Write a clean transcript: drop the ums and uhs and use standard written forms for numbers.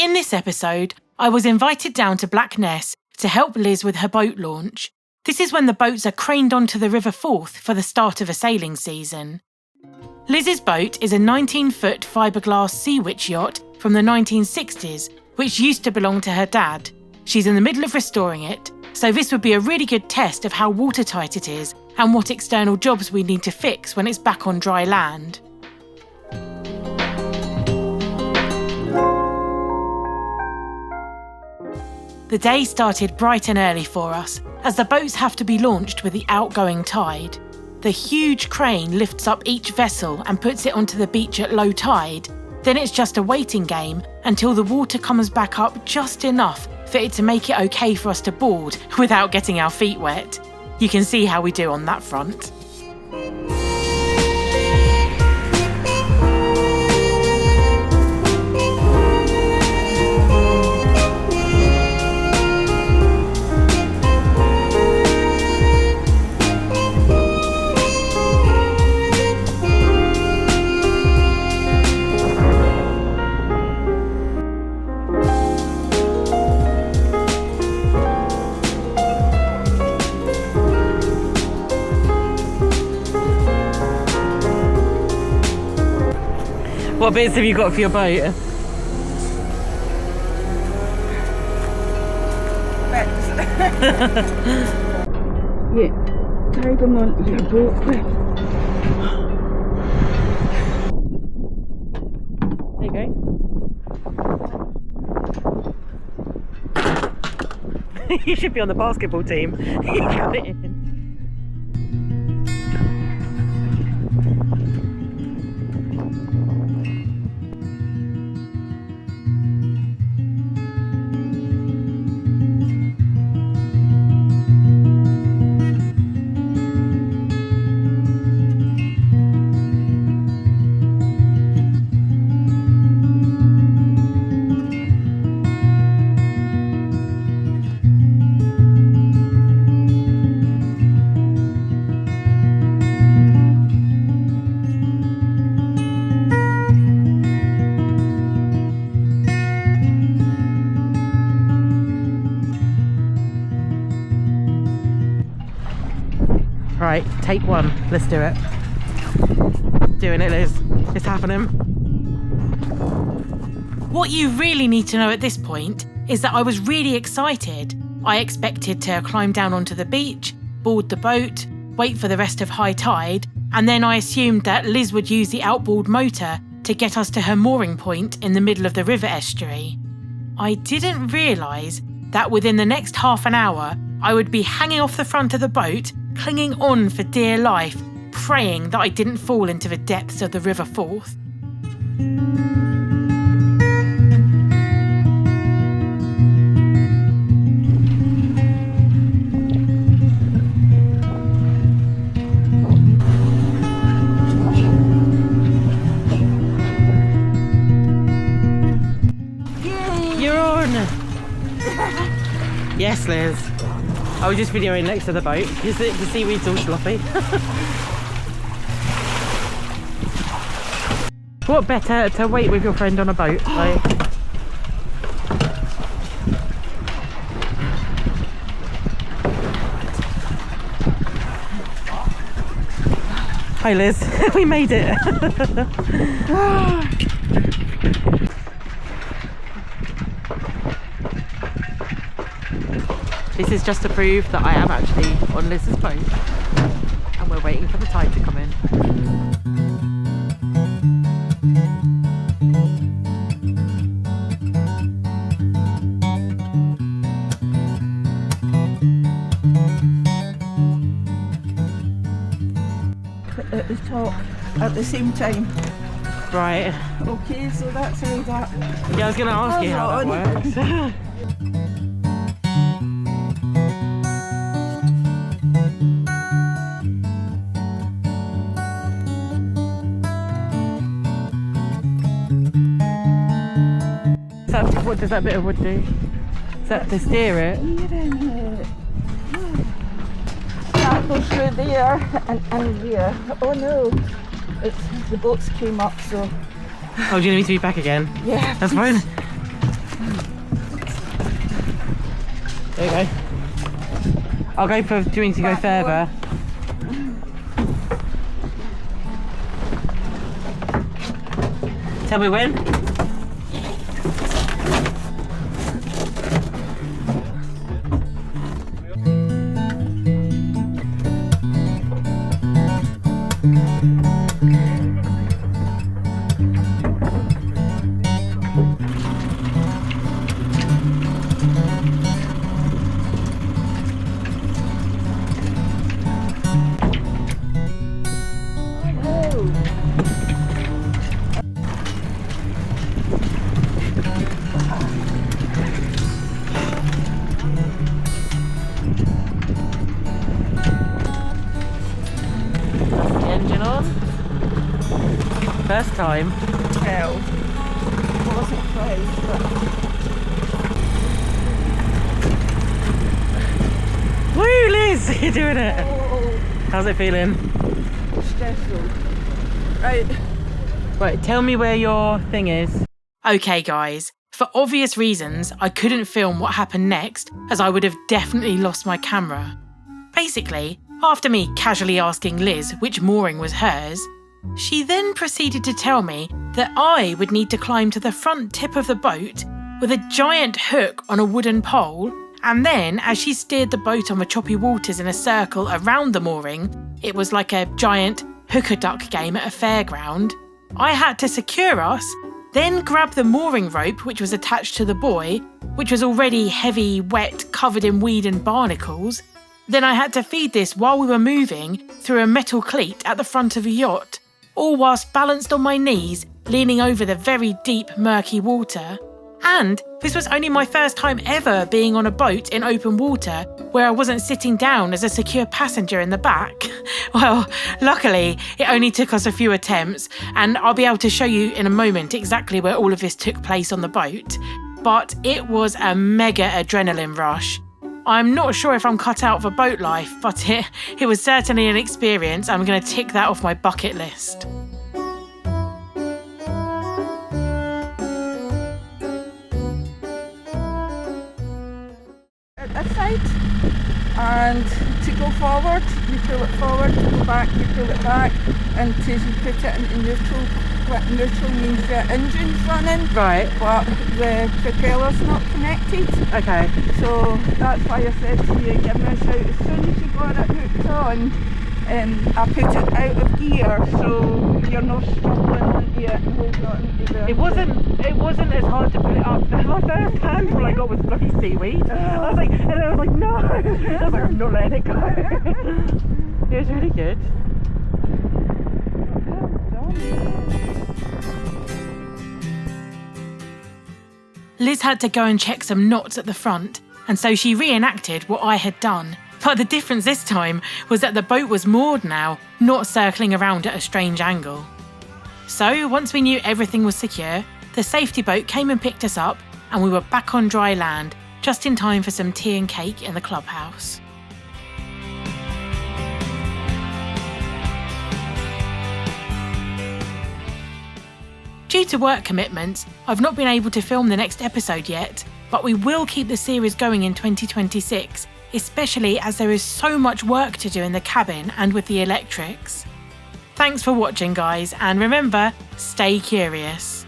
In this episode, I was invited down to Black Ness to help Liz with her boat launch. This is when the boats are craned onto the River Forth for the start of a sailing season. Liz's boat is a 19-foot fiberglass Sea Witch yacht from the 1960s, which used to belong to her dad. She's in the middle of restoring it, so this would be a really good test of how watertight it is and what external jobs we need to fix when it's back on dry land. The day started bright and early for us, as the boats have to be launched with the outgoing tide. The huge crane lifts up each vessel and puts it onto the beach at low tide. Then it's just a waiting game until the water comes back up just enough for it to make it okay for us to board without getting our feet wet. You can see how we do on that front. What bits have you got for your boat? Yeah, tie them onto your boat. There you go. You should be on the basketball team. You got it in. Right, take one. Let's do it. Doing it, Liz. It's happening. What you really need to know at this point is that I was really excited. I expected to climb down onto the beach, board the boat, wait for the rest of high tide, and then I assumed that Liz would use the outboard motor to get us to her mooring point in the middle of the river estuary. I didn't realise that within the next half an hour, I would be hanging off the front of the boat, clinging on for dear life, praying that I didn't fall into the depths of the River Forth. Yay! You're on! Yes, Liz. I was just videoing next to the boat because the seaweed's all sloppy. What better to wait with your friend on a boat? Like... Hi Liz, we made it. This is just to prove that I am actually on Liz's boat and we're waiting for the tide to come in. At the top at the same time. Right. Okay, so that's how that. Yeah, I was going to ask you how that works. What does that bit of wood do? Is that to steer it? That goes through there and here. Oh no, the boats came up, so. Oh, do you need me to be back again? Yeah. That's fine. There you go. I'll go for doing to go further. Tell me when. First time. Hell. I wasn't close, but... Woo, Liz! You're doing it! Oh, How's it feeling? stressful. Right. Right, tell me where your thing is. Okay guys, for obvious reasons I couldn't film what happened next as I would have definitely lost my camera. Basically, after me casually asking Liz which mooring was hers, she then proceeded to tell me that I would need to climb to the front tip of the boat with a giant hook on a wooden pole, and then as she steered the boat on the choppy waters in a circle around the mooring, it was like a giant hooker-duck game at a fairground, I had to secure us, then grab the mooring rope which was attached to the buoy, which was already heavy, wet, covered in weed and barnacles. Then I had to feed this while we were moving through a metal cleat at the front of a yacht, all whilst balanced on my knees, leaning over the very deep, murky water. And this was only my first time ever being on a boat in open water where I wasn't sitting down as a secure passenger in the back. Well, luckily, it only took us a few attempts, and I'll be able to show you in a moment exactly where all of this took place on the boat. But it was a mega adrenaline rush. I'm not sure if I'm cut out for boat life, but it was certainly an experience. I'm going to tick that off my bucket list. At this side, and to go forward, you pull it forward, to go back, you pull it back, and to put it into neutral. Neutral means the engine's running, Right. but the propeller's not connected. Okay. So that's why I said to you, give me a shout as soon as you got it hooked on. I put it out of gear, so you're not struggling into it and holding on into the... It wasn't as hard to put it up. My first handful I got was bloody seaweed. I was like, no. I was like, I'm not letting it go. It was really good. Liz had to go and check some knots at the front, and so she reenacted what I had done. But the difference this time was that the boat was moored now, not circling around at a strange angle. So once we knew everything was secure, the safety boat came and picked us up, and we were back on dry land, just in time for some tea and cake in the clubhouse. Due to work commitments, I've not been able to film the next episode yet, but we will keep the series going in 2026, especially as there is so much work to do in the cabin and with the electrics. Thanks for watching, guys, and remember, stay curious.